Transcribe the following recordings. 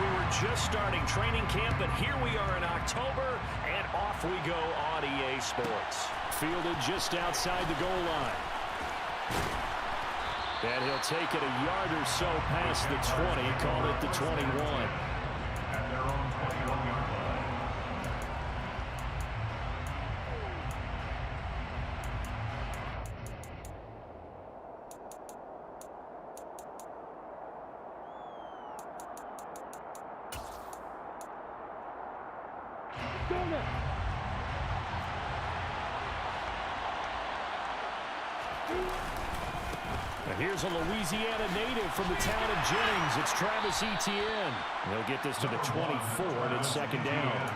we were just starting training camp, but here we are in October, and off we go on EA Sports. Fielded just outside the goal line. And he'll take it a yard or so past the 20, call it the 21. At their own 21-yard line. And here's a Louisiana native from the town of Jennings. It's Travis Etienne. He'll get this to the 24, and it's second down.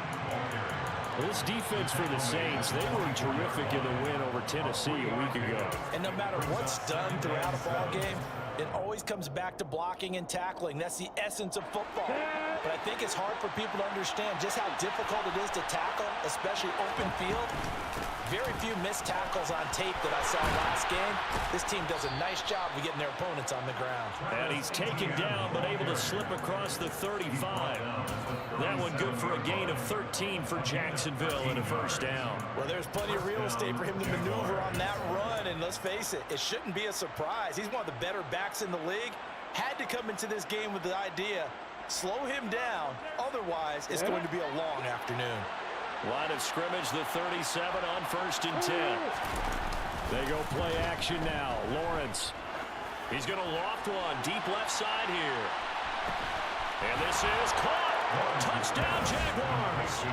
This defense for the Saints, they were terrific in the win over Tennessee a week ago. And no matter what's done throughout a ball game, it always comes back to blocking and tackling. That's the essence of football. But I think it's hard for people to understand just how difficult it is to tackle, especially open field. Very few missed tackles on tape that I saw last game. This team does a nice job of getting their opponents on the ground. And he's taken down, but able to slip across the 35. That one good for a gain of 13 for Jacksonville and a first down. Well, there's plenty of real estate for him to maneuver on that run, and let's face it, it shouldn't be a surprise. He's one of the better backs in the league. Had to come into this game with the idea, slow him down, otherwise it's going to be a long afternoon. Line of scrimmage, the 37 on 1st and 10. They go play action now. Lawrence. He's going to loft one deep left side here. And this is caught. Touchdown, Jaguars.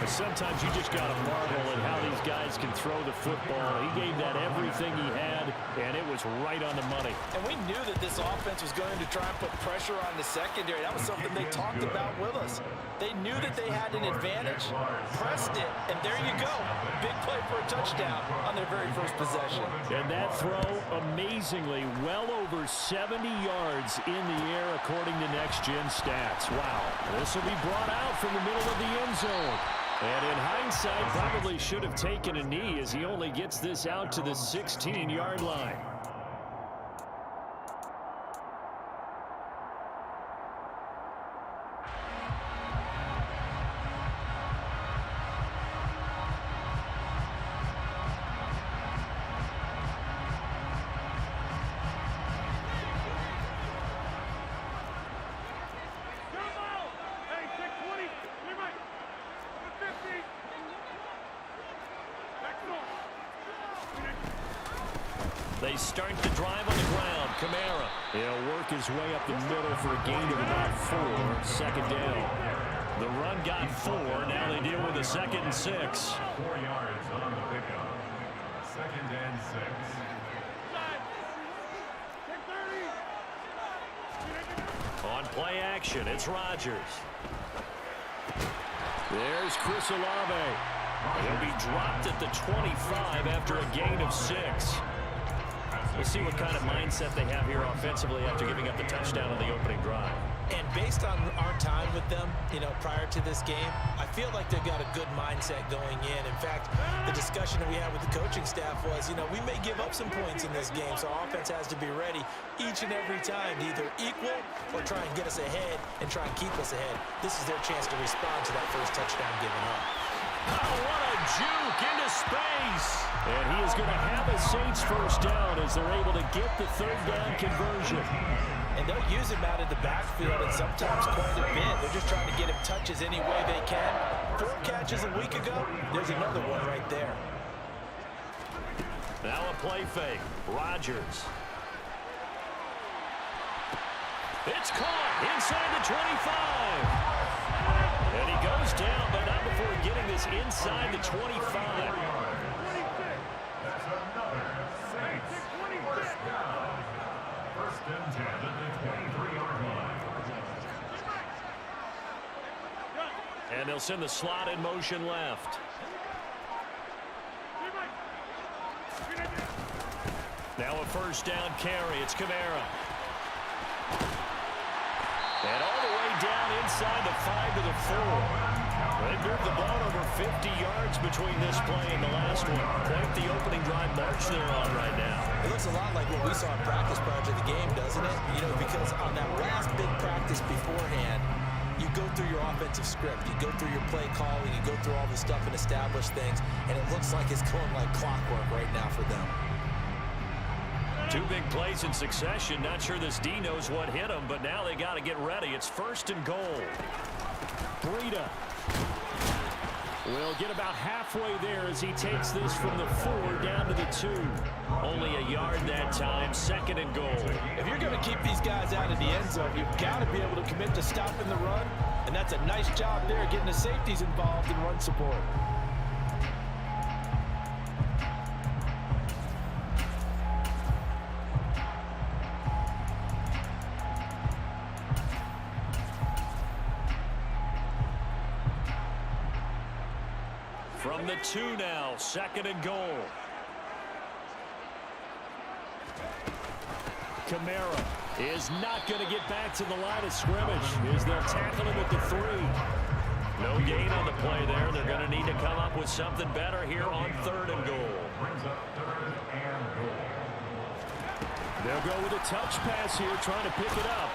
Sometimes you just got to marvel at how these guys can throw the football. He gave that everything he had, and it was right on the money. And we knew that this offense was going to try and put pressure on the secondary. That was something they talked about with us. They knew that they had an advantage, pressed it, and there you go. Big play for a touchdown on their very first possession. And that throw, amazingly, well over 70 yards in the air according to Next Gen Stats. Wow. This will be brought out from the middle of the end zone. And in hindsight, probably should have taken a knee as he only gets this out to the 16-yard line. They start the drive on the ground. Kamara. He'll work his way up the middle for a gain of about 4. Second down. The run got 4. Now they deal with a 2nd and 6. 4 yards on the pickup. 2nd and 6. On play action, it's Rodgers. There's Chris Olave. He'll be dropped at the 25 after a gain of 6. We'll see what kind of mindset they have here offensively after giving up the touchdown on the opening drive. And based on our time with them, prior to this game, I feel like they've got a good mindset going in. In fact, the discussion that we had with the coaching staff was, we may give up some points in this game, so offense has to be ready each and every time to either equal or try and get us ahead and try and keep us ahead. This is their chance to respond to that first touchdown given up. Oh, what a juke into space. And he is going to have a Saints first down as they're able to get the 3rd down conversion. And they'll use him out of the backfield and sometimes quite a bit. They're just trying to get him touches any way they can. 4 catches a week ago. There's another one right there. Now a play fake. Rodgers. It's caught inside the 25. And he goes down, but not before getting this inside the 25. That's another Saints first down. 1st and 10 at the 23-yard line. And they'll send the slot in motion left. Now a first down carry. It's Kamara. And all the way down inside the 5 to the 4. They moved the ball over 50 yards between this play and the last one. Quite the opening drive march they're on right now. It looks a lot like what we saw in practice prior to the game, doesn't it? Because on that last big practice beforehand, go through your offensive script. You go through your play calling. You go through all the stuff and establish things, and it looks like it's going like clockwork right now for them. Two big plays in succession. Not sure this D knows what hit him, but now they got to get ready. It's 1st and goal. Breida will get about halfway there as he takes this from the 4 down to the 2. Only a yard that time. 2nd and goal. If you're going to keep these guys out of the end zone, you've got to be able to commit to stopping the run, and that's a nice job there, getting the safeties involved in run support. From the 2 now, 2nd and goal. Kamara is not going to get back to the line of scrimmage as they'll tackle him at the 3. No gain on the play there. They're going to need to come up with something better here on 3rd and goal. They'll go with a touch pass here, trying to pick it up.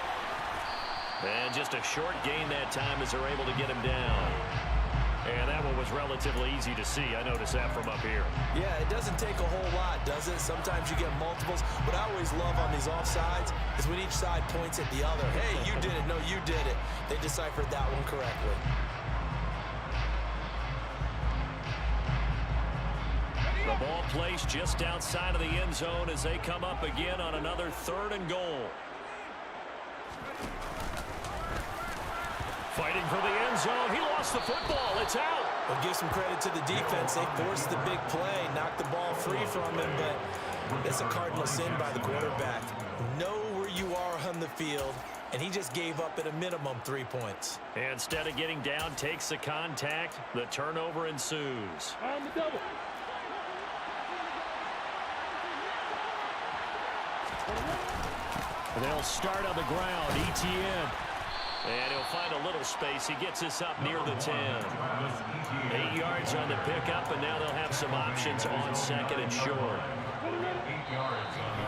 And just a short gain that time as they're able to get him down. And that one was relatively easy to see. I noticed that from up here. Yeah, it doesn't take a whole lot, does it? Sometimes you get multiples. What I always love on these offsides is when each side points at the other. Hey, you did it. No, you did it. They deciphered that one correctly. The ball placed just outside of the end zone as they come up again on another 3rd and goal. Fighting for the end zone. He lost the football. It's out. We'll give some credit to the defense. They forced the big play, knocked the ball free from him, but it's a cardinal sin by the quarterback. Know where you are on the field, and he just gave up at a minimum 3 points. And instead of getting down, takes the contact. The turnover ensues. On the double. They'll start on the ground. ETN. And he'll find a little space. He gets this up near the 10. 8 yards on the pickup, and now they'll have some options on 2nd and short.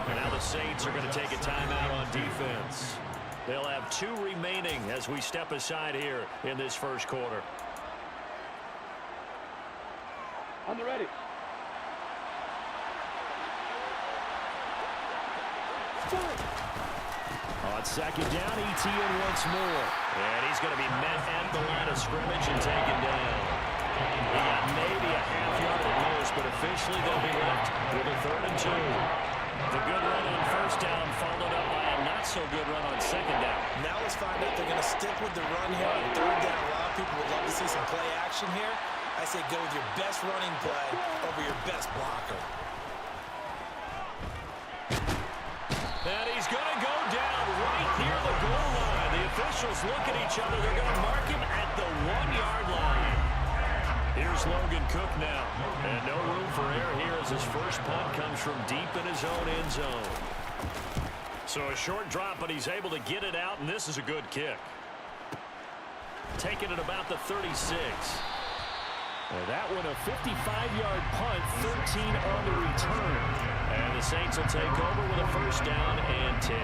And now the Saints are going to take a timeout on defense. They'll have 2 remaining as we step aside here in this first quarter. On the ready. On 2nd down, ETN once more. And he's going to be met at the line of scrimmage and taken down. He got maybe a half yard at most, but officially they'll be left with a 3rd and 2. The good run on 1st down followed up by a not-so-good run on 2nd down. Now let's find out they're going to stick with the run here on 3rd down. A lot of people would love to see some play action here. I say go with your best running play over your best blocker. And he's going to go down right near the goal line. The officials look at each other. They're going to mark him at the 1-yard line. Here's Logan Cook now. And no room for error here as his first punt comes from deep in his own end zone. So a short drop, but he's able to get it out, and this is a good kick. Taking it about the 36. And that one a 55-yard punt, 13 on the return. And the Saints will take over with a 1st down and 10.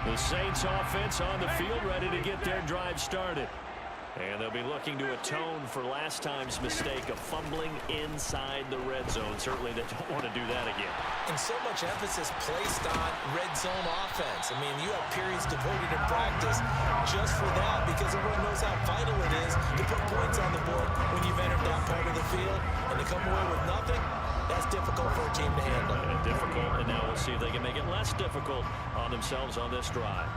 The Saints offense on the field ready to get their drive started. And they'll be looking to atone for last time's mistake of fumbling inside the red zone. Certainly they don't want to do that again. And so much emphasis placed on red zone offense. I mean, you have periods devoted in practice just for that because everyone knows how vital it is to put points on the board when you've entered that part of the field. And to come away with nothing, that's difficult for a team to handle. And difficult, and now we'll see if they can make it less difficult on themselves on this drive.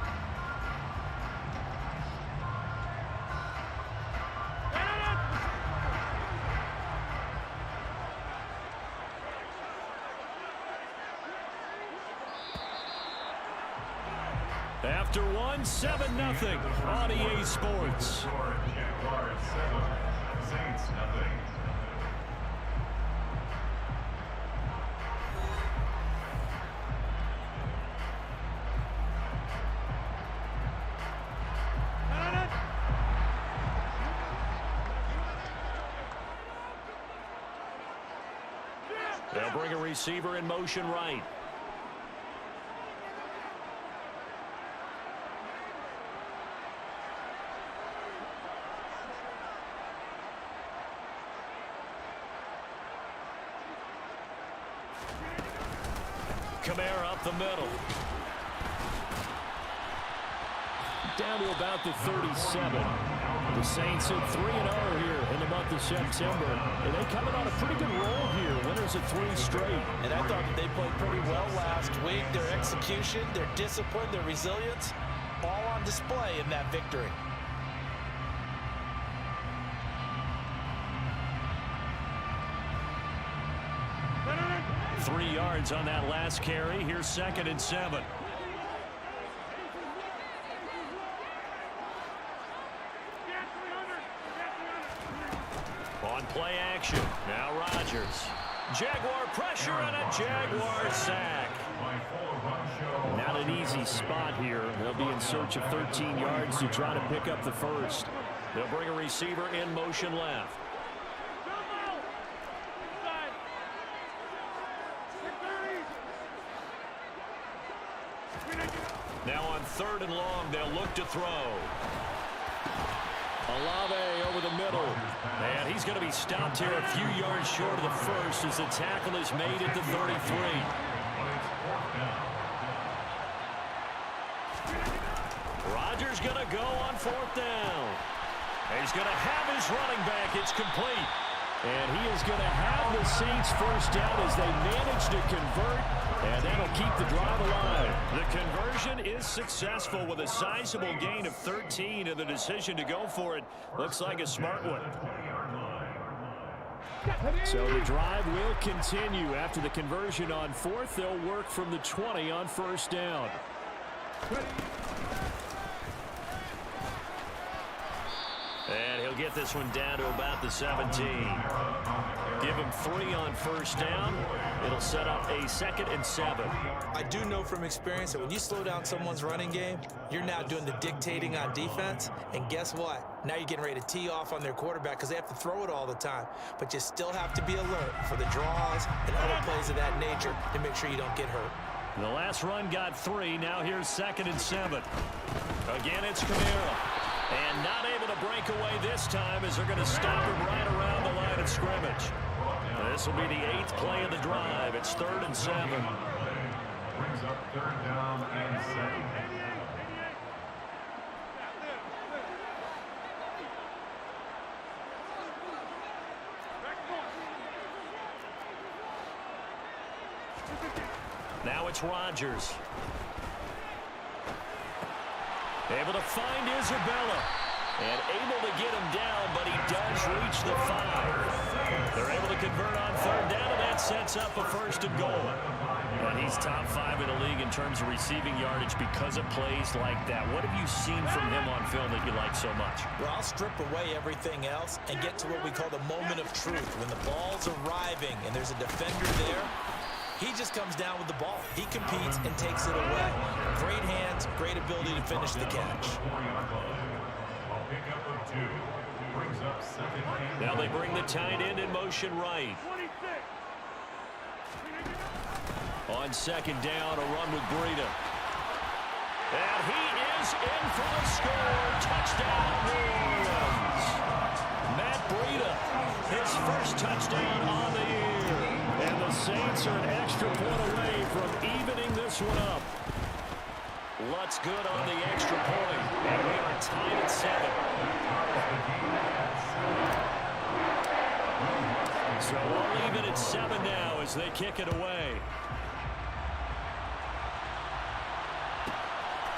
After 7-0 on EA Sports. Jaguars 7, Saints nothing. They'll bring a receiver in motion right. Kamara up the middle. Down to about the 37. The Saints at 3-0 here in the month of September. And they coming on a pretty good roll here. Winners of 3 straight. And I thought that they played pretty well last week. Their execution, their discipline, their resilience, all on display in that victory. Three yards on that last carry. Here's 2nd and 7. On play action. Now Rodgers. Jaguar pressure and a Jaguar sack. Not an easy spot here. They'll be in search of 13 yards to try to pick up the first. They'll bring a receiver in motion left. Now on 3rd and long, they'll look to throw. Olave over the middle. And he's going to be stopped here a few yards short of the first as the tackle is made at the 33. Rodgers going to go on 4th down. He's going to have his running back. It's complete. And he is going to have the Saints first down as they manage to convert. And that'll keep the drive alive. The conversion is successful with a sizable gain of 13, and the decision to go for it looks like a smart one. So the drive will continue. After the conversion on 4th, they'll work from the 20 on 1st down. And he'll get this one down to about the 17. Give him 3 on 1st down. It'll set up a 2nd and 7. I do know from experience that when you slow down someone's running game, you're now doing the dictating on defense. And guess what? Now you're getting ready to tee off on their quarterback because they have to throw it all the time. But you still have to be alert for the draws and other plays of that nature to make sure you don't get hurt. The last run got 3. Now here's 2nd and 7. Again, it's Kamara. And not able to break away this time as they're going to stop him right around the line of scrimmage. This will be the 8th play of the drive. It's 3rd and 7. Brings up 3rd down and 7. Now it's Rodgers. Able to find Isabella. And able to get him down, but he does reach the 5. They're able to convert on 3rd down, and that sets up a 1st and goal. And he's top 5 in the league in terms of receiving yardage because of plays like that. What have you seen from him on film that you like so much? Well, I'll strip away everything else and get to what we call the moment of truth. When the ball's arriving and there's a defender there, he just comes down with the ball. He competes and takes it away. Great hands, great ability to finish the catch. Now they bring the tight end in motion right. On 2nd down, a run with Breida. And he is in for the score. Touchdown, New Orleans. Matt Breida, his first touchdown on the year. And the Saints are an extra point away from evening this one up. Lutz good on the extra point. And we are tied at 7. So we'll leave it at 7 now as they kick it away.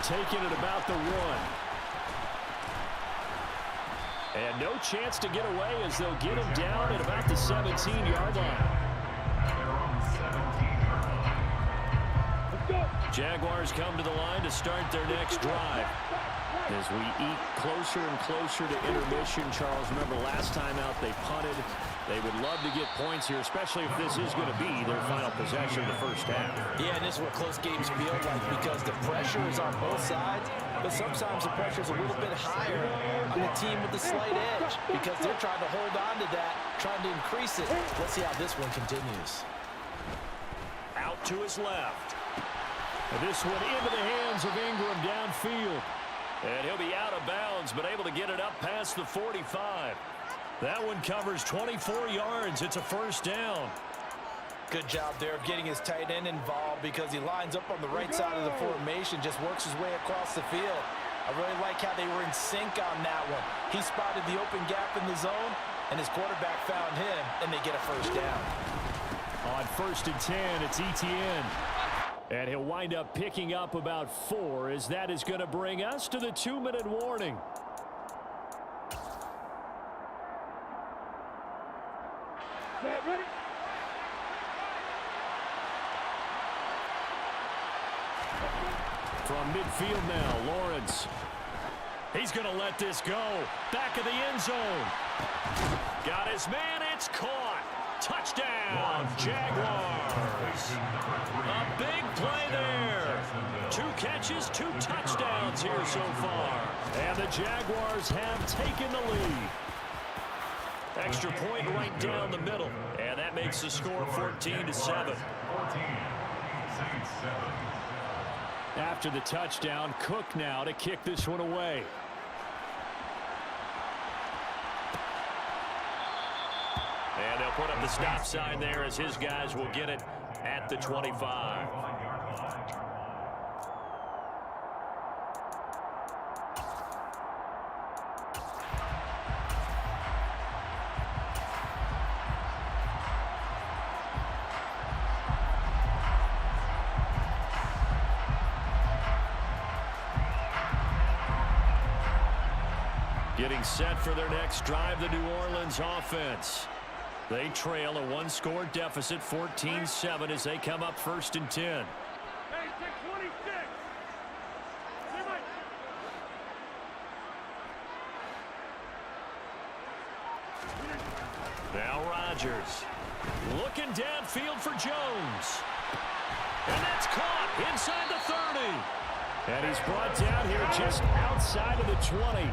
Taking it about the 1. And no chance to get away as they'll get him down at about the 17-yard line. Jaguars come to the line to start their next drive. As we eat closer and closer to intermission, Charles, remember last time out they punted. They would love to get points here, especially if this is going to be their final possession of the first half. Yeah, and this is what close games feel like because the pressure is on both sides, but sometimes the pressure is a little bit higher on the team with the slight edge because they're trying to hold on to that, trying to increase it. Let's see how this one continues. to his left. And this one into the hands of Ingram downfield. And he'll be out of bounds, but able to get it up past the 45. That one covers 24 yards. It's a first down. Good job there of getting his tight end involved because he lines up on the right side of the formation, just works his way across the field. I really like how they were in sync on that one. He spotted the open gap in the zone, and his quarterback found him, and they get a first down. On 1st and 10, it's Etienne. And he'll wind up picking up about 4, as that is going to bring us to the 2-minute warning. Set, ready? From midfield now, Lawrence. He's going to let this go. Back of the end zone. Got his man. It's caught. Touchdown, Jaguars. A big play there. 2 catches, 2 touchdowns here so far. And the Jaguars have taken the lead. Extra point right down the middle. And that makes the score 14-7. After the touchdown, Cook now to kick this one away. And they'll put up the stop sign there as his guys will get it at the 25. Getting set for their next drive, the New Orleans offense. They trail a 1-score deficit, 14-7, as they come up 1st and 10. Hey, 626. Now Rodgers looking downfield for Jones. And that's caught inside the 30. And he's brought down here just outside of the 20.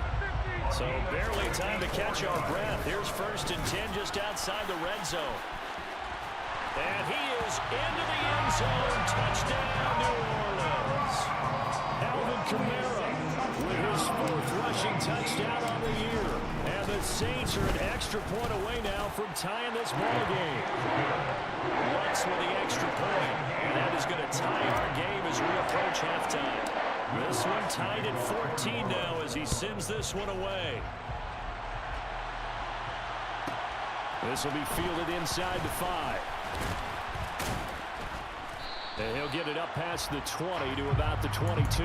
So barely time to catch our breath. Here's 1st and 10 just outside the red zone. And he is into the end zone. Touchdown, New Orleans. Alvin Kamara with his 4th rushing touchdown on the year. And the Saints are an extra point away now from tying this ball game. Lutz with the extra point. And that is going to tie our game as we approach halftime. This one tied at 14 now as he sends this one away. This will be fielded inside the 5. And he'll get it up past the 20 to about the 22.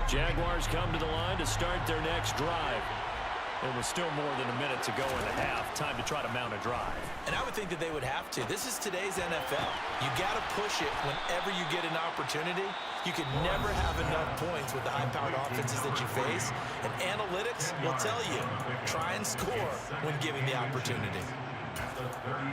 Jaguars come to the line to start their next drive. There was still more than a minute to go in the half. Time to try to mount a drive. And I would think that they would have to. This is today's NFL. You got to push it whenever you get an opportunity. You can never have enough points with the high-powered offenses that you face. And analytics will tell you, try and score when given the opportunity.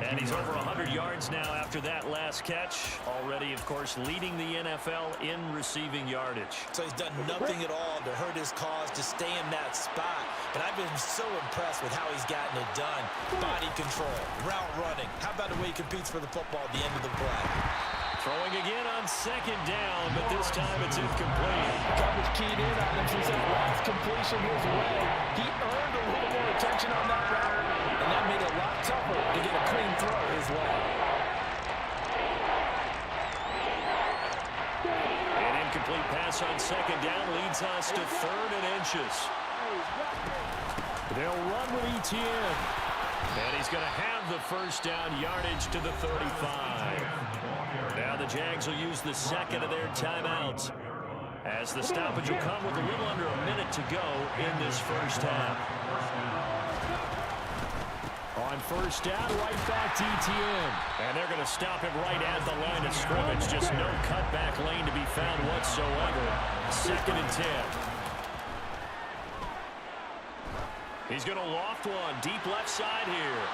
And he's over 100 yards now after that last catch. Already, of course, leading the NFL in receiving yardage. So he's done nothing at all to hurt his cause to stay in that spot. But I've been so impressed with how he's gotten it done. Body control, route running. How about the way he competes for the football at the end of the play? Throwing again on 2nd down, but this time it's incomplete. Coverage keyed in on him since that last completion his way. He earned a little more attention on that route, and that made it a lot tougher to get a clean throw his way. An incomplete pass on 2nd down leads us to 3rd and inches. They'll run with Etienne. And he's going to have the 1st down yardage to the 35. Now the Jags will use the 2nd of their timeouts, as the stoppage will come with a little under a minute to go in this 1st half. On 1st down, right back to Etienne. And they're going to stop him right at the line of scrimmage. Just no cutback lane to be found whatsoever. 2nd and 10. He's going to loft one deep left side here.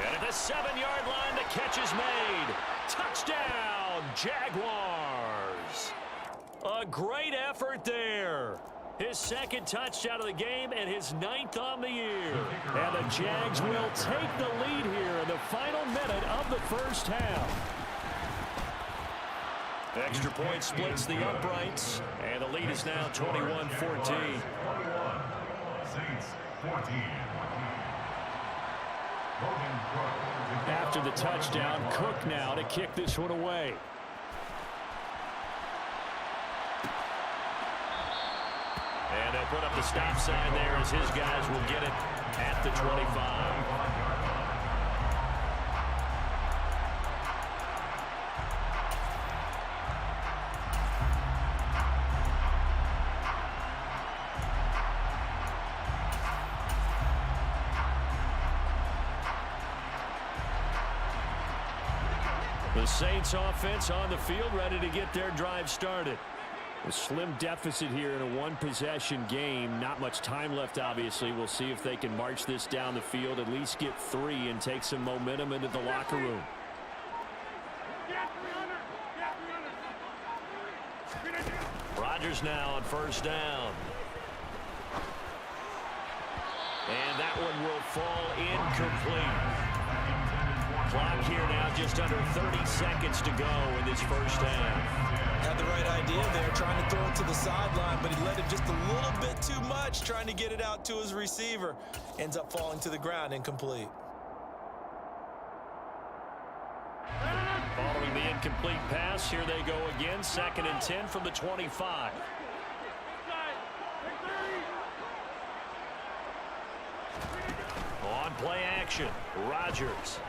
And at the 7-yard line, the catch is made. Touchdown, Jaguars. A great effort there. His second touchdown of the game and his 9th on the year. And the Jags will take the lead here in the final minute of the first half. Extra point splits the uprights, and the lead is now 21-14. After the touchdown, Cook now to kick this one away. And they'll put up the stop sign there as his guys will get it at the 25. The Saints offense on the field, ready to get their drive started. A slim deficit here in a one-possession game. Not much time left, obviously. We'll see if they can march this down the field, at least get 3 and take some momentum into the locker room. Rodgers now on first down. And that one will fall incomplete. Clock here now, just under 30 seconds to go in this first half. Had the right idea there, trying to throw it to the sideline, but he let it just a little bit too much, trying to get it out to his receiver. Ends up falling to the ground, incomplete. Following the incomplete pass, here they go again, 2nd and 10 from the 25. On play action, Rodgers.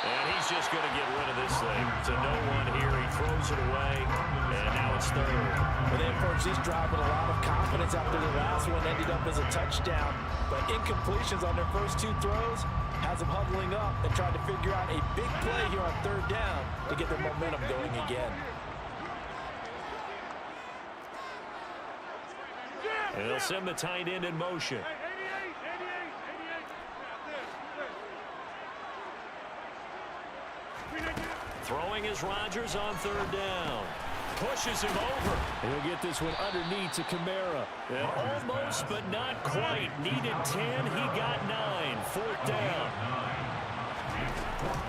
And he's just going to get rid of this thing. To no one here. He throws it away, and now it's 3rd. Well, they approached this drive with a lot of confidence after the last one ended up as a touchdown. But incompletions on their first 2 throws has them huddling up and trying to figure out a big play here on 3rd down to get their momentum going again. And they'll send the tight end in motion. Throwing is Rodgers on 3rd down. Pushes him over. He'll get this one underneath to Kamara. And almost, but not quite. Needed 10. He got 9. 4th down.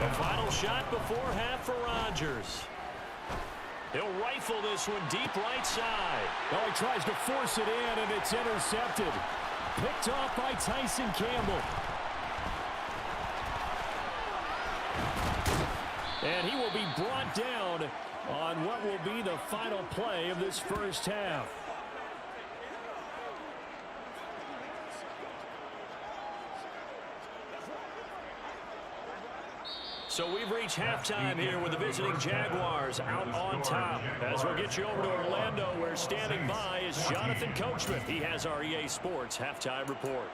The final shot before half for Rodgers. He'll rifle this one deep right side. Oh, he tries to force it in, and it's intercepted. Picked off by Tyson Campbell. And he will be brought down on what will be the final play of this first half. So we've reached halftime here with the visiting Jaguars out on top. As we'll get you over to Orlando, where standing by is Jonathan Coachman. He has our EA Sports halftime report.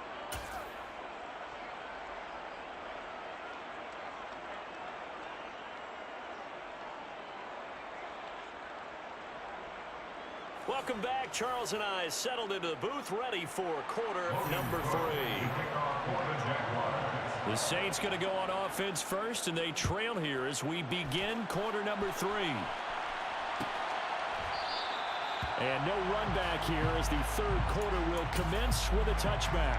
Welcome back. Charles and I settled into the booth, ready for quarter number 3. The Saints going to go on offense first, and they trail here as we begin quarter number 3. And no run back here as the 3rd quarter will commence with a touchback.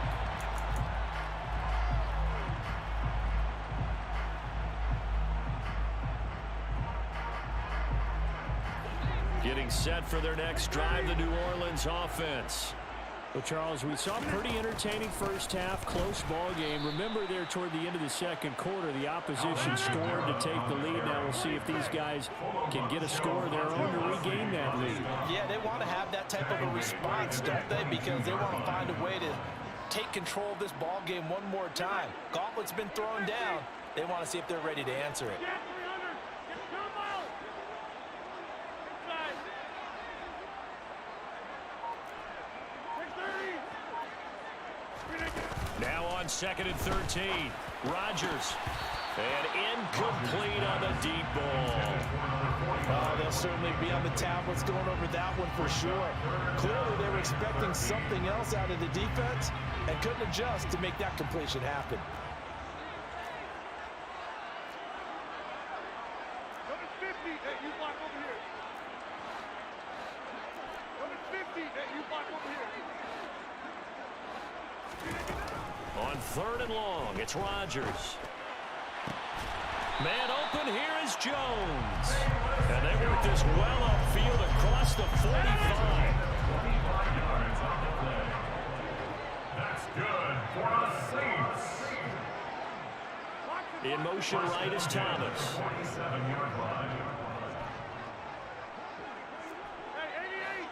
Getting set for their next drive, the New Orleans offense. Well, Charles, we saw a pretty entertaining first half, close ball game. Remember there toward the end of the 2nd quarter, the opposition scored to take the lead. Now we'll see if these guys can get a score of their own to regain that lead. Yeah, they want to have that type of a response, don't they? Because they want to find a way to take control of this ball game one more time. Gauntlet's been thrown down. They want to see if they're ready to answer it. Now on 2nd and 13. Rodgers And incomplete on the deep ball. Oh, they'll certainly be on the tablets going over that one for sure. Clearly, they were expecting something else out of the defense and couldn't adjust to make that completion happen. Number 50, hey, you block over here. Number 50, hey, you block over here. On 3rd and long, it's Rodgers. Man open, here is Jones. And they work this well upfield across the 45. 25 yards on the play. That's good for the Saints. In motion right is Thomas. 47-yard line. Hey, 88,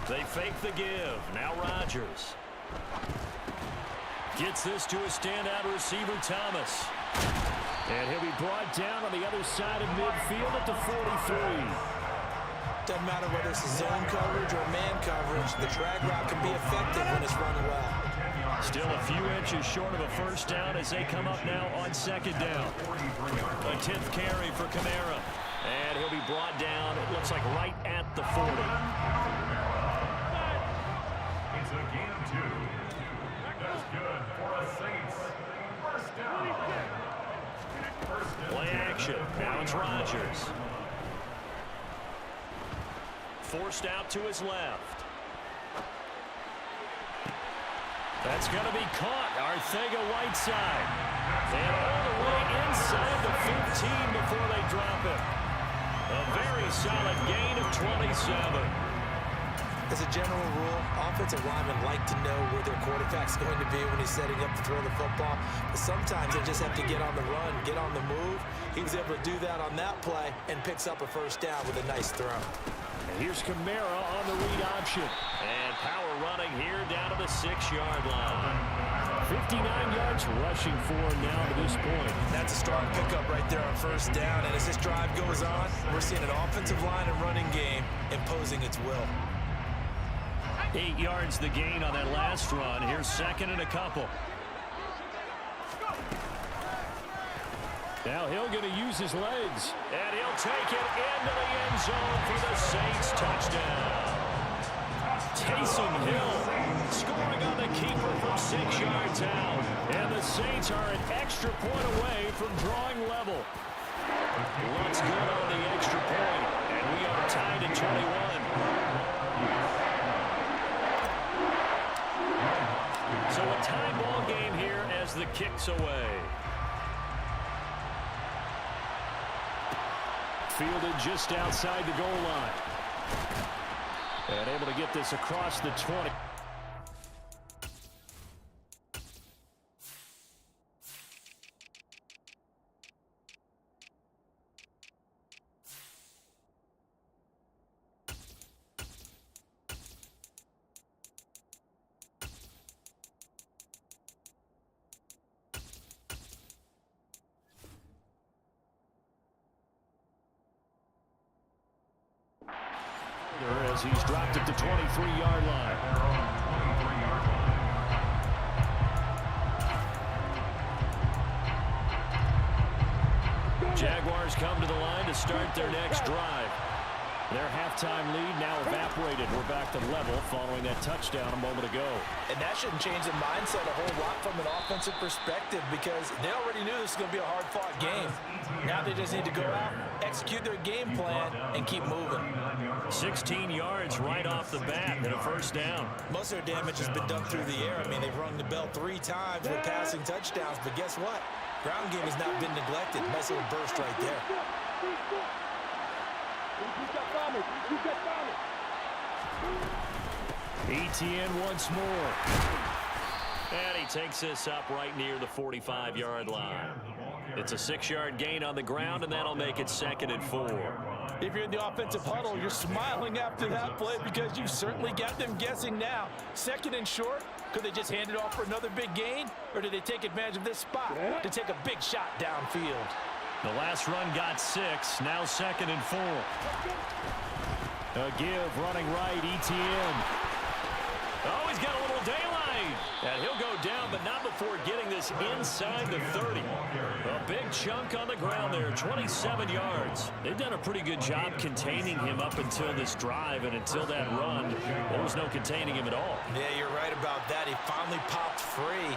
88. They fake the give. Now Rodgers. Gets this to a standout receiver, Thomas. And he'll be brought down on the other side of midfield at the 43. Doesn't matter whether it's zone coverage or man coverage, the drag route can be effective when it's run well. Still a few inches short of a first down as they come up now on 2nd down. A 10th carry for Kamara. And he'll be brought down, it looks like right at the 40. It's a gain of 2. That's good for the Saints. First down. Play action. Now it's Rodgers. Forced out to his left. That's going to be caught. Arcega-Whiteside. And all the way inside the 15 before they drop it. A very solid gain of 27. As a general rule, offensive linemen like to know where their quarterback's going to be when he's setting up to throw the football. But sometimes they just have to get on the run, get on the move. He was able to do that on that play and picks up a first down with a nice throw. And here's Kamara on the read option. And power running here down to the 6-yard line. 59 yards rushing for him now to this point. That's a strong pickup right there on first down. And as this drive goes on, we're seeing an offensive line and running game imposing its will. 8 yards the gain on that last run. Here's 2nd and a couple. Now Hill going to use his legs. And he'll take it into the end zone for the Saints touchdown. Taysom Hill scoring on the keeper from 6 yards out. And the Saints are an extra point away from drawing level. What's good on the extra point? And we are tied at 21. So a tie ball game here as the kick's away. Fielded just outside the goal line. And able to get this across the 20. As he's dropped at the 23-yard line. Jaguars come to the line to start their next drive. Their halftime lead now evaporated. We're back to level following that touchdown a moment ago. And that shouldn't change the mindset a whole lot from an offensive perspective because they already knew this was going to be a hard-fought game. Now they just need to go out, execute their game plan, and keep moving. 16 yards right off the bat and a first down. Most of their damage has been done through the air. I mean, they've rung the bell 3 times with passing touchdowns, but guess what? Ground game has not been neglected. Nice little burst right there. Etienne once more. And he takes this up right near the 45-yard line. It's a 6-yard gain on the ground, and that'll make it 2nd and 4. If you're in the offensive huddle, you're smiling after that play because you certainly got them guessing now. 2nd and short, could they just hand it off for another big gain? Or did they take advantage of this spot to take a big shot downfield? The last run got 6, now 2nd and 4. A give running right, Etienne. Oh, he's got a little daylight And he'll go down, but not before getting this inside the 30. A big chunk on the ground there, 27 yards. They've done a pretty good job containing him up until this drive, and until that run, there was no containing him at all. Yeah, you're right about that. He finally popped free.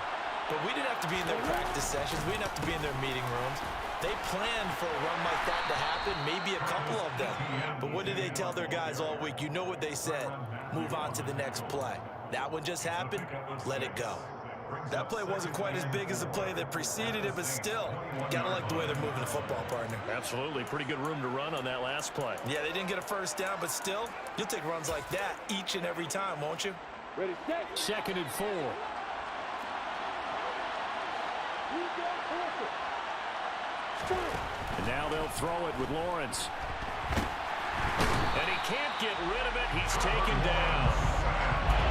But we didn't have to be in their practice sessions. We didn't have to be in their meeting rooms. They planned for a run like that to happen, maybe a couple of them. But what did they tell their guys all week? You know what they said. Move on to the next play. That one just happened. Let it go. That play wasn't quite as big as the play that preceded it, but still, gotta like the way they're moving the football, partner. Absolutely. Pretty good room to run on that last play. Yeah, they didn't get a first down, but still, you'll take runs like that each and every time, won't you? Ready, set. 2nd and 4. And now they'll throw it with Lawrence. And he can't get rid of it. He's taken down.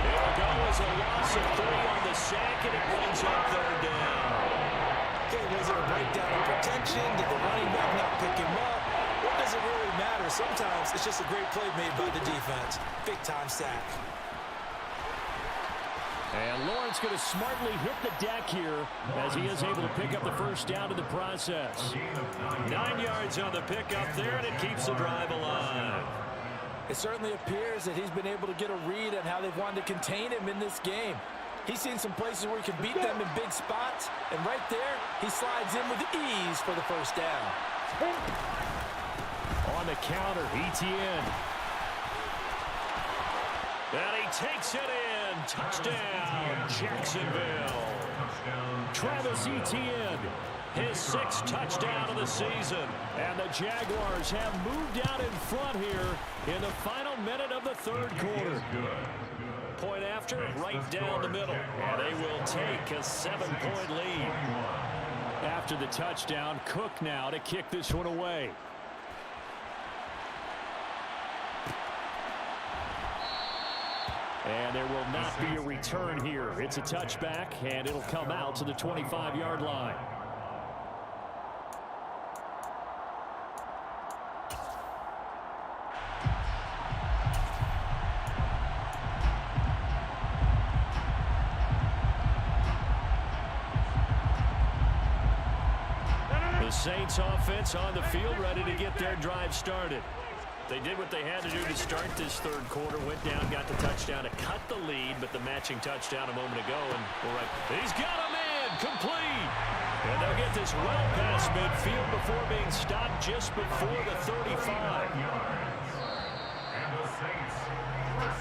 It'll go as a loss of 3 on the sack, and it brings up 3rd down. Okay, was there a breakdown in protection? Did the running back not pick him up? What does it really matter? Sometimes it's just a great play made by the defense. Big-time sack. And Lawrence going to smartly hit the deck here as he is able to pick up the first down in the process. 9 yards on the pickup there, and it keeps the drive alive. It certainly appears that he's been able to get a read on how they've wanted to contain him in this game. He's seen some places where he can beat them in big spots, and right there, he slides in with ease for the first down. On the counter, Etienne. And he takes it in. Touchdown, Jacksonville. Travis Etienne, His 6th touchdown of the season. and the Jaguars have moved out in front here in the final minute of the 3rd quarter. Point after, right down the middle. And they will take a 7-point lead. After the touchdown, Cook now to kick this one away. And there will not be a return here. It's a touchback, and it'll come out to the 25-yard line. The Saints offense on the field, ready to get their drive started. They did what they had to do to start this 3rd quarter. Went down, got the touchdown to cut the lead, but the matching touchdown a moment ago. And we're right. He's got him in, complete. And they'll get this well past midfield before being stopped just before the 35.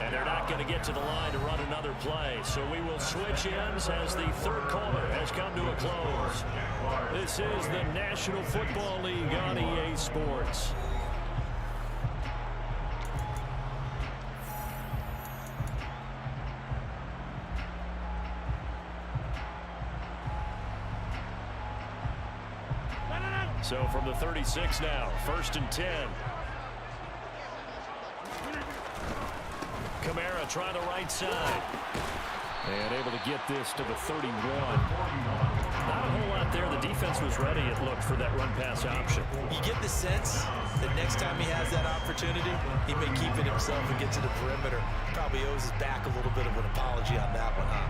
And they're not going to get to the line to run another play. So we will switch ends as the 3rd quarter has come to a close. This is the National Football League on EA Sports. So from the 36 now, 1st and 10. Kamara trying the right side. And able to get this to the 31. Not a whole lot there. The defense was ready, it looked, for that run-pass option. You get the sense that next time he has that opportunity, he may keep it himself and get to the perimeter. Probably owes his back a little bit of an apology on that one, huh?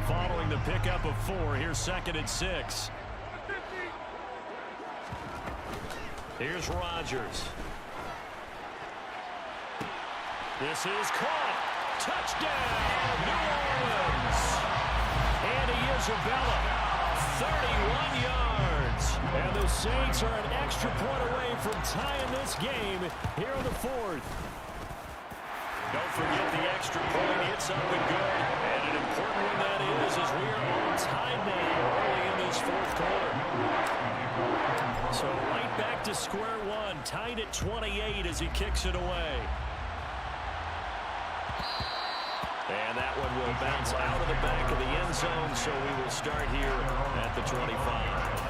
Following the pickup of 4, here's 2nd and 6. Here's Rodgers. This is caught. Touchdown, New Orleans. Andy Isabella, 31 yards. And the Saints are an extra point away from tying this game here in the 4th. Don't forget the extra point. It's up and good. And an important one that is, as we are all tied now early in this 4th quarter. So right back to square one, tied at 28 as he kicks it away. And that one will bounce out of the back of the end zone, so we will start here at the 25.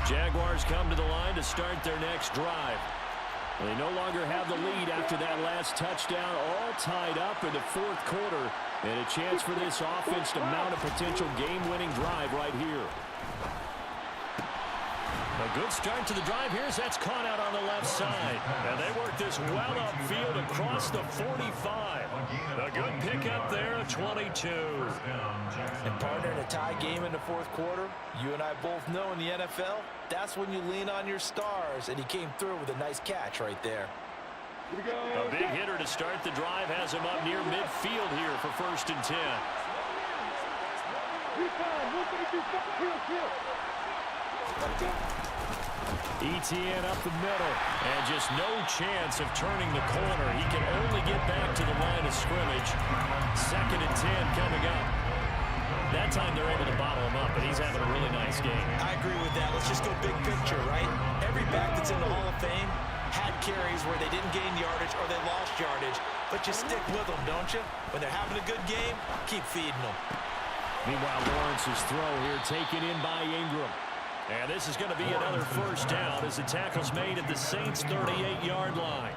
Jaguars come to the line to start their next drive. They no longer have the lead after that last touchdown, all tied up in the 4th quarter. And a chance for this offense to mount a potential game-winning drive right here. A good start to the drive. That's caught out on the left side. And they work this well upfield across the 45. A good pickup there, a 22. And partner, in a tie game in the fourth quarter, you and I both know in the NFL, that's when you lean on your stars. And he came through with a nice catch right there. A big hitter to start the drive has him up near midfield here for 1st and 10. Etienne up the middle, and just no chance of turning the corner. He can only get back to the line of scrimmage. 2nd and 10 coming up. That time they're able to bottle him up, but he's having a really nice game. I agree with that. Let's just go big picture, right? Every back that's in the Hall of Fame had carries where they didn't gain yardage or they lost yardage, but you stick with them, don't you? When they're having a good game, keep feeding them. Meanwhile, Lawrence's throw here taken in by Ingram. And this is going to be another 1st down as the tackle's made at the Saints' 38-yard line.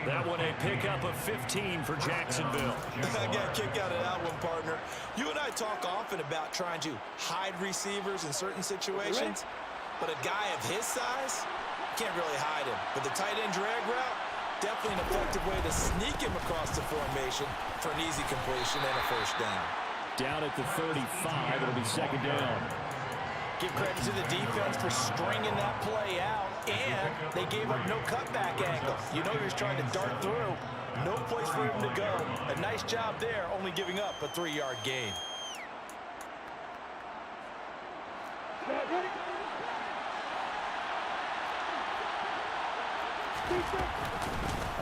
That one a pickup of 15 for Jacksonville. I got a kick out of that one, partner. You and I talk often about trying to hide receivers in certain situations, but a guy of his size, can't really hide him. But the tight end drag route, definitely an effective way to sneak him across the formation for an easy completion and a 1st down. Down at the 35, it'll be 2nd down. Give credit to the defense for stringing that play out, and they gave up no cutback angle. You know he was trying to dart through. No place for him to go. A nice job there, only giving up a 3-yard gain.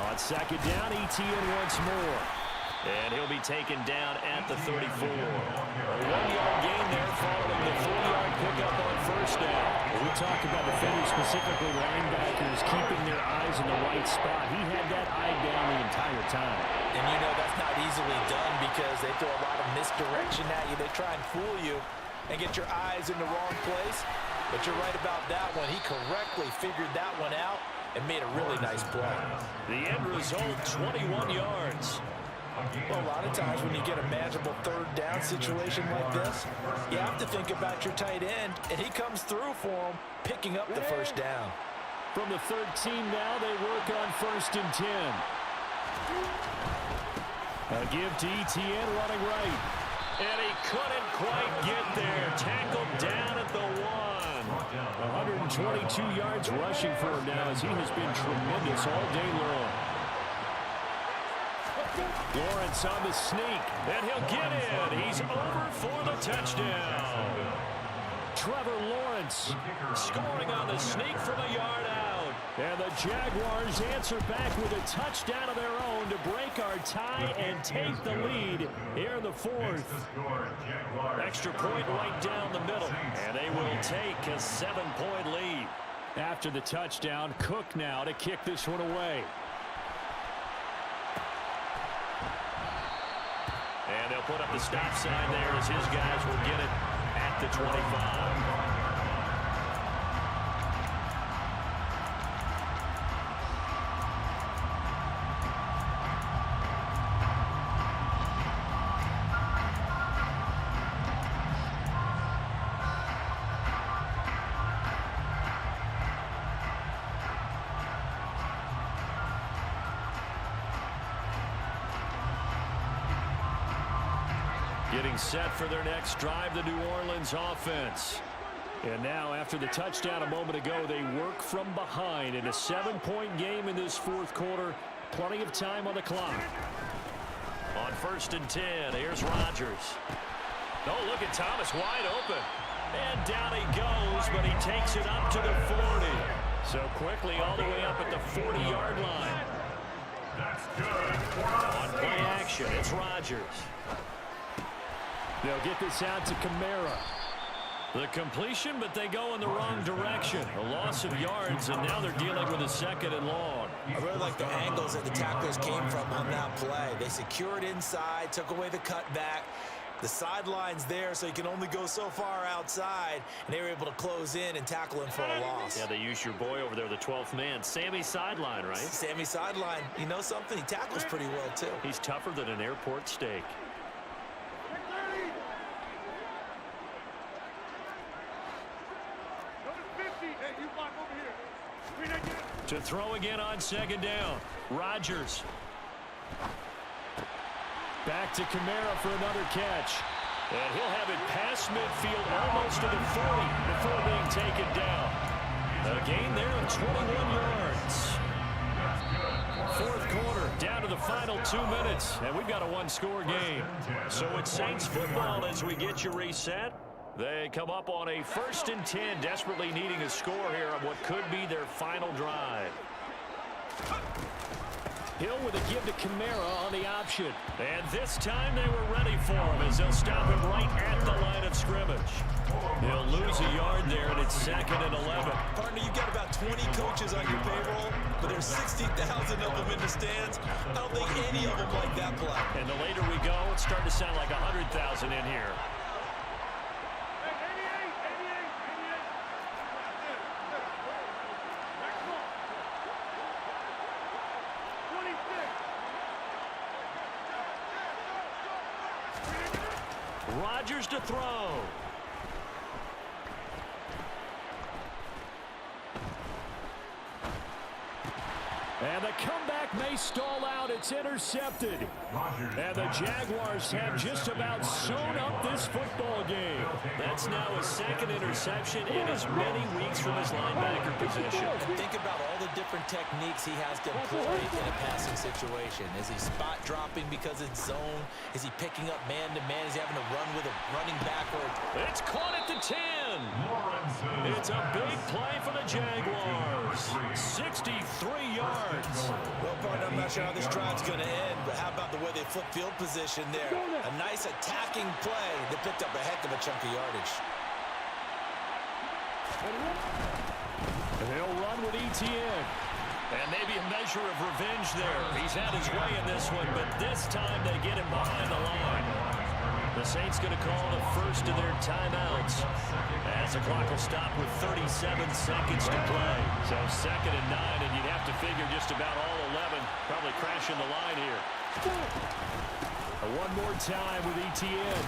On 2nd down, Etienne once more. And he'll be taken down at the 34. A 1-yard gain there following the 4-yard pickup on 1st down. We talk about defenders, specifically linebackers, keeping their eyes in the right spot. He had that eye down the entire time. And you know that's not easily done because they throw a lot of misdirection at you. They try and fool you and get your eyes in the wrong place. But you're right about that one. He correctly figured that one out and made a really nice play. The end result, 21 yards. Well, a lot of times when you get a manageable 3rd down situation like this, you have to think about your tight end, and he comes through for him, picking up the 1st down. From the 13 now, they work on 1st and 10. A give to Etienne running right. And he couldn't quite get there. Tackled down at the 1. 122 yards rushing for him now as he has been tremendous all day long. Lawrence on the sneak, and he'll get in. He's over for the touchdown. Trevor Lawrence scoring on the sneak from a yard out. And the Jaguars answer back with a touchdown of their own to break our tie and take the lead here in the 4th. Extra point right down the middle, and they will take a 7-point lead. After the touchdown, Cook now to kick this one away. And they'll put up the stop sign there as his guys will get it at the 25. Getting set for their next drive, the New Orleans offense. And now, after the touchdown a moment ago, they work from behind in a 7-point game in this 4th quarter. Plenty of time on the clock. On 1st and 10, here's Rodgers. Oh, look at Thomas wide open. And down he goes, but he takes it up to the 40. So quickly all the way up at the 40-yard line. That's good. On play action, it's Rodgers. They'll get this out to Kamara. The completion, but they go in the wrong direction. A loss of yards, and now they're dealing with a 2nd and long. I really like the angles that the tacklers came from on that play. They secured inside, took away the cutback. The sideline's there, so you can only go so far outside, and they were able to close in and tackle him for a loss. Yeah, they used your boy over there, the 12th man. Sammy Sideline, right? Sammy Sideline. You know something? He tackles pretty well, too. He's tougher than an airport steak. Number 50, hey, you block To throw again on second down. Rodgers. Back to Kamara for another catch. And he'll have it past midfield almost to the 40 before being taken down. A gain there of 21 yards. Fourth quarter, down to the final 2 minutes, and we've got a one-score game. So it's Saints football as we get you reset. They come up on a 1st and 10, desperately needing a score here on what could be their final drive. Hill with a give to Kamara on the option. And this time they were ready for him as they'll stop him right at the line of scrimmage. He'll lose a yard there, and it's 2nd and 11. Partner, you've got about 20 coaches on your payroll, but there's 60,000 of them in the stands. I don't think any of them like that play. And the later we go, it's starting to sound like 100,000 in here. Rodgers to throw. And the comeback may stall out. It's intercepted. And the Jaguars have just about sewn up this football game. That's now his 2nd interception in as many weeks from his linebacker position. Think about all the different techniques he has to employ in a passing situation. Is he spot dropping because it's zone? Is he picking up man-to-man? Is he having to run with a running backward? It's caught at the 10. It's a big play for the Jaguars. 63 yards. Well, partner, I'm not sure how this drive's going to end, but how about the way they flip field position there? A nice attacking play that picked up a heck of a chunk of yardage. And they'll run with Etienne. And maybe a measure of revenge there. He's had his way in this one, but this time they get him behind the line. The Saints going to call the first of their timeouts as the clock will stop with 37 seconds to play. So 2nd and 9, and you'd have to figure just about all 11 probably crashing the line here. One more time with Etienne.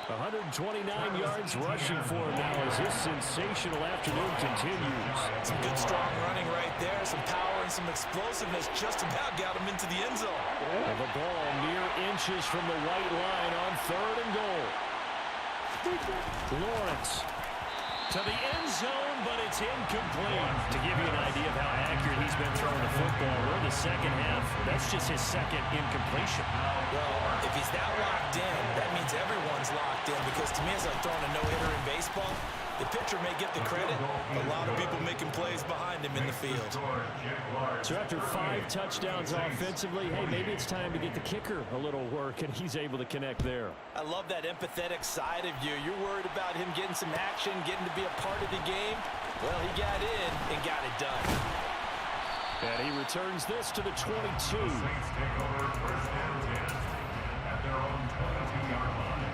129 yards rushing for him now as this sensational afternoon continues. Some good strong running right there, some power and some explosiveness just about got him into the end zone. And the ball mere inches from the white line on 3rd and goal. Lawrence to the end zone, but it's incomplete. To give you an idea of how accurate he's been throwing the football, we're in the second half. That's just his 2nd incompletion. Well, if he's that locked in, that means everyone's locked in, because to me, it's like throwing a no-hitter in baseball. The pitcher may get the credit, but a lot of people making plays behind him in the field. So after 5 touchdowns offensively, hey, maybe it's time to get the kicker a little work, and he's able to connect there. I love that empathetic side of you. You're worried about him getting some action, getting to be a part of the game. Well, he got in and got it done. And he returns this to the 22. Saints take over 1st and 10 at their own 22-yard line.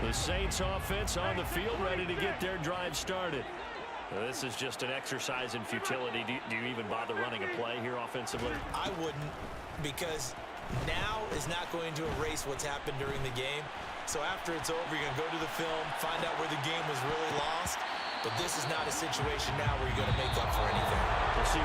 The Saints offense on the field ready to get their drive started. This is just an exercise in futility. Do you even bother running a play here offensively? I wouldn't, because now is not going to erase what's happened during the game. So after it's over, you're going to go to the film, find out where the game was really lost. But this is not a situation now where you're going to make up for anything. We'll see.